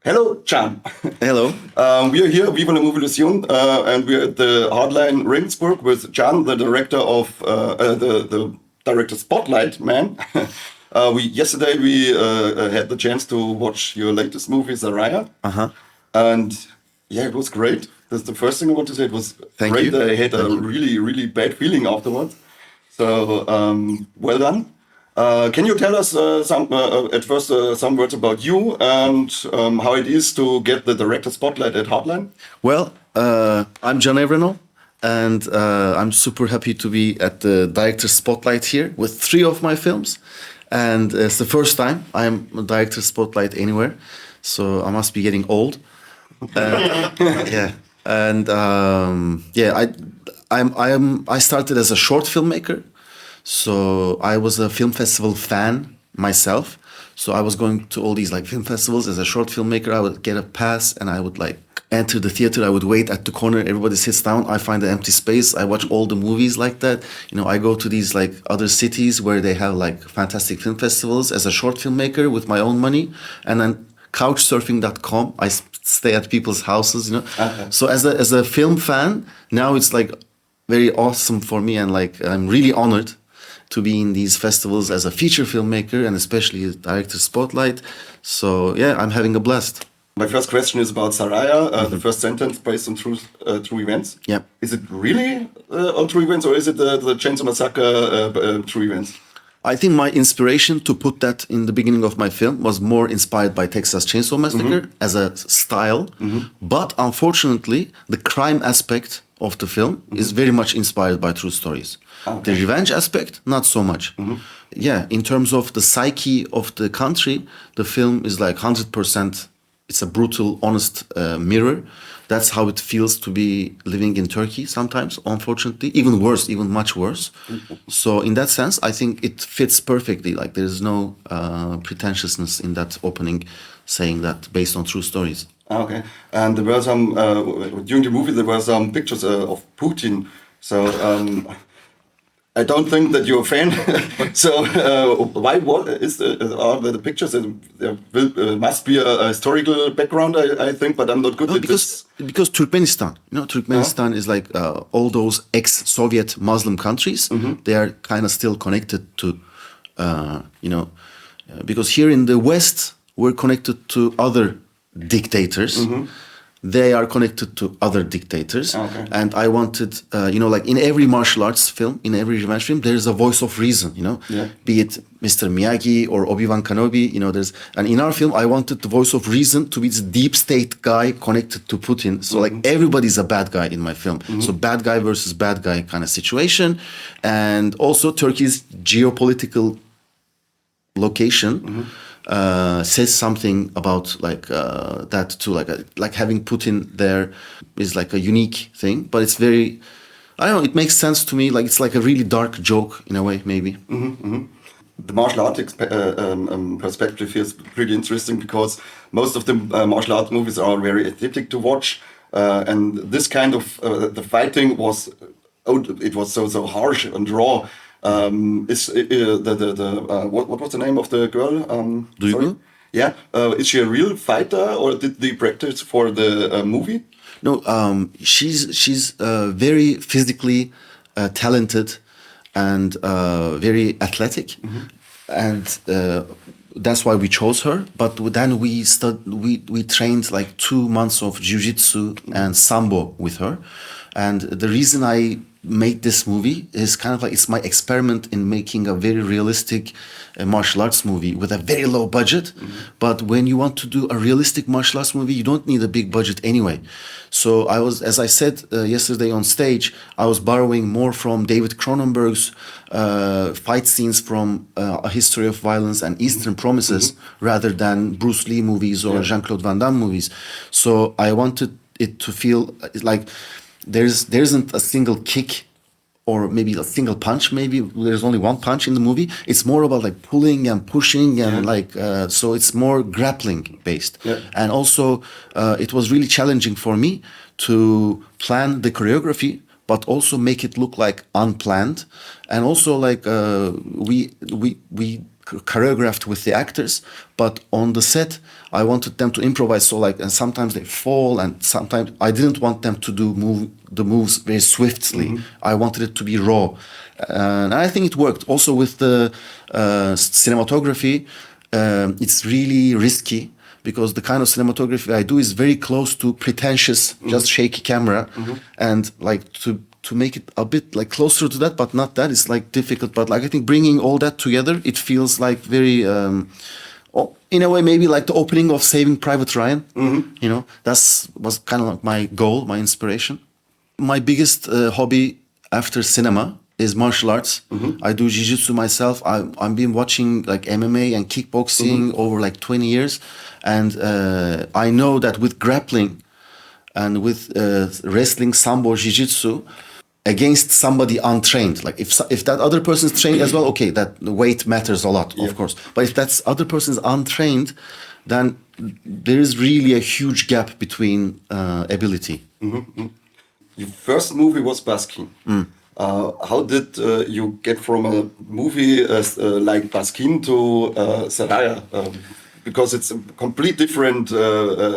Hello, Can. Hello. We are here, Viva la Movielución, and we're at the hardline Regensburg with Can, the director of the director Spotlight Man. Yesterday we had the chance to watch your latest movie, Sayara. And yeah, it was great. That's the first thing I want to say. It was Thank great. you. I had a really bad feeling afterwards. So well done. Can you tell us at first some words about you and how it is to get the director spotlight at Hardline? Well, I'm Can Evrenol, and I'm super happy to be at the director spotlight here with 3 of my films. And it's the first time I'm a director spotlight anywhere, so I must be getting old. Yeah, and I started as a short filmmaker. So I was a film festival fan myself. So I was going to all these like film festivals as a short filmmaker. I would get a pass and I would like enter the theater. I would wait at the corner. Everybody sits down. I find an empty space. I watch all the movies like that. You know, I go to these like other cities where they have like fantastic film festivals as a short filmmaker with my own money. And then couchsurfing.com. I stay at people's houses, you know. So as a film fan, now it's like very awesome for me. And like, I'm really honored to be in these festivals as a feature filmmaker and especially a director spotlight. So yeah, I'm having a blast. My first question is about Sayara, the first sentence based on true events. Yeah. Is it really on true events or is it the Chainsaw Massacre true events? I think my inspiration to put that in the beginning of my film was more inspired by Texas Chainsaw Massacre as a style. But unfortunately, the crime aspect of the film is very much inspired by true stories. The revenge aspect, not so much. Yeah, in terms of the psyche of the country, the film is like 100%, it's a brutal, honest mirror. That's how it feels to be living in Turkey sometimes, unfortunately. Even worse, even much worse. So in that sense, I think it fits perfectly. Like there's no pretentiousness in that opening saying that based on true stories. Okay. And there were some, during the movie, there were some pictures of Putin. So I don't think that you're a fan. So what are the pictures? There must be a historical background, I think, but I'm not good with this. Because Turkmenistan, you know, Turkmenistan is like all those ex-Soviet Muslim countries. They are kind of still connected to, you know, because here in the West, we're connected to other dictators. They are connected to other dictators. And I wanted, you know, like in every martial arts film, in every revenge film, there is a voice of reason, you know, be it Mr. Miyagi or Obi-Wan Kenobi, you know, and in our film, I wanted the voice of reason to be this deep state guy connected to Putin. So like everybody's a bad guy in my film. So bad guy versus bad guy kind of situation. And also Turkey's geopolitical location says something about like that too, like having Putin there is like a unique thing, but it's very, I don't know, it makes sense to me. Like it's like a really dark joke in a way, maybe. The martial art perspective is pretty interesting because most of the martial art movies are very aesthetic to watch, and this kind of the fighting was, it was so harsh and raw. Is what was the name of the girl? Sorry? Yeah, is she a real fighter or did they practice for the movie? No, she's very physically talented and very athletic, and that's why we chose her. But then we trained like 2 months of jiu-jitsu and sambo with her, and the reason I made this movie is kind of like it's my experiment in making a very realistic martial arts movie with a very low budget. But when you want to do a realistic martial arts movie, you don't need a big budget anyway. So I was, as I said yesterday on stage, I was borrowing more from David Cronenberg's fight scenes from A History of Violence and Eastern Promises rather than Bruce Lee movies or Jean-Claude Van Damme movies. So I wanted it to feel like there isn't a single kick or maybe a single punch. Maybe there's only one punch in the movie. It's more about like pulling and pushing and like so it's more grappling based. And also it was really challenging for me to plan the choreography but also make it look like unplanned, and also like we choreographed with the actors, but on the set, I wanted them to improvise. So like, and sometimes they fall, and sometimes I didn't want them to do the moves very swiftly. I wanted it to be raw, and I think it worked. Also with the cinematography, it's really risky, because the kind of cinematography I do is very close to pretentious, just shaky camera, and like to make it a bit like closer to that, but not that, is like difficult. But like I think bringing all that together, it feels like very, in a way, maybe like the opening of Saving Private Ryan. You know, was kind of like my goal, my inspiration. My biggest hobby after cinema is martial arts. I do jiu-jitsu myself. I've been watching like MMA and kickboxing over like 20 years. And I know that with grappling and with wrestling, sambo, jiu-jitsu, against somebody untrained, like if that other person's trained as well, okay, that weight matters a lot, of course. But if that other person is untrained, then there is really a huge gap between ability. Your first movie was Baskin. How did you get from a movie like Baskin to Sayara? Because it's a complete different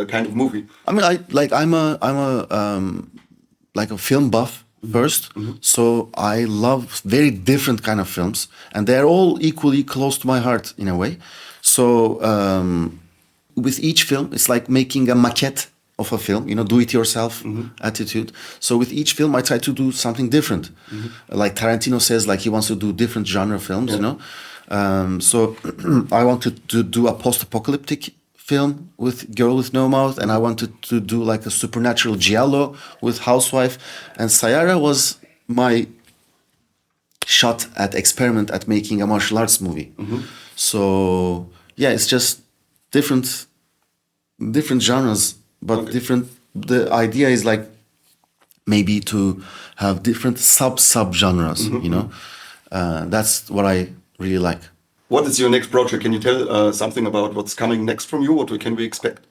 kind of movie. I mean, I'm a film buff first, so I love very different kind of films, and they're all equally close to my heart in a way. So with each film, it's like making a maquette of a film, you know, do-it-yourself attitude. So with each film, I try to do something different. Like Tarantino says, like he wants to do different genre films, you know. So I wanted to do a post-apocalyptic film with Girl with No Mouth, and I wanted to do like a supernatural giallo with Housewife, and Sayara was my shot at experiment at making a martial arts movie. So yeah, it's just different genres, but different. The idea is like maybe to have different sub genres. You know, that's what I really like. What is your next project? Can you tell something about what's coming next from you? What can we expect?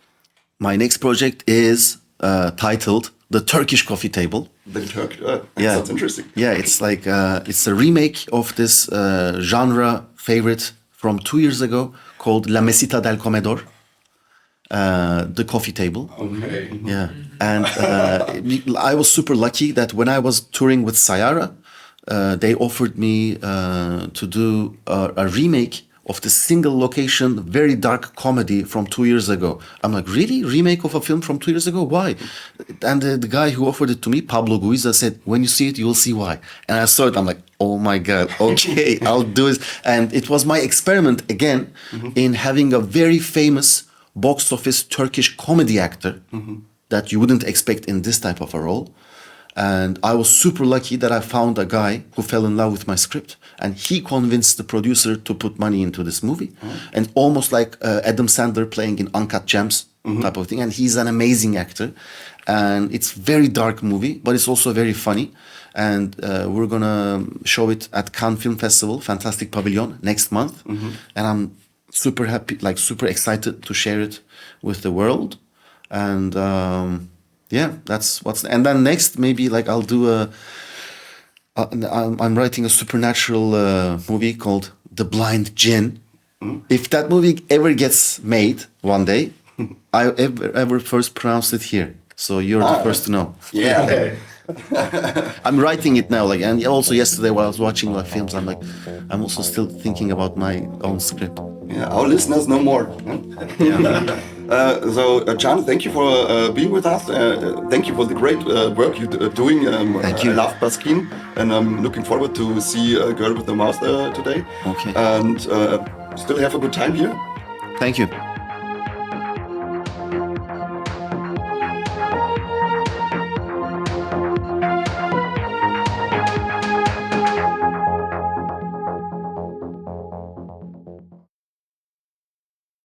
My next project is titled The Turkish Coffee Table. The Turkish, that's interesting. Yeah, it's like it's a remake of this genre favorite from 2 years ago called La Mesita del Comedor, The Coffee Table. Okay. Yeah, and I was super lucky that when I was touring with Sayara, they offered me to do a remake of the single location, very dark comedy from 2 years ago. I'm like, really? Remake of a film from 2 years ago? Why? And the guy who offered it to me, Pablo Guiza, said, when you see it, you'll see why. And I saw it, I'm like, oh my God, okay, I'll do it. And it was my experiment again in having a very famous box office Turkish comedy actor that you wouldn't expect in this type of a role. And I was super lucky that I found a guy who fell in love with my script, and he convinced the producer to put money into this movie. And almost like Adam Sandler playing in Uncut Gems type of thing. And he's an amazing actor. And it's very dark movie, but it's also very funny. And we're gonna show it at Cannes Film Festival, Fantastic Pavilion, next month. And I'm super happy, like super excited to share it with the world. And yeah, that's what's. And then next, maybe like I'll do I'm writing a supernatural movie called The Blind Jinn. If that movie ever gets made one day, I ever first pronounced it here. So you're the first to know. Yeah. Okay. I'm writing it now, like, and also yesterday while I was watching my films, I'm like, I'm also still thinking about my own script. Yeah, our listeners know more. Can, thank you for being with us. Thank you for the great work you're doing. Thank you. I love Baskin, and I'm looking forward to see Girl with the Mouth today. Okay. And still have a good time here. Thank you.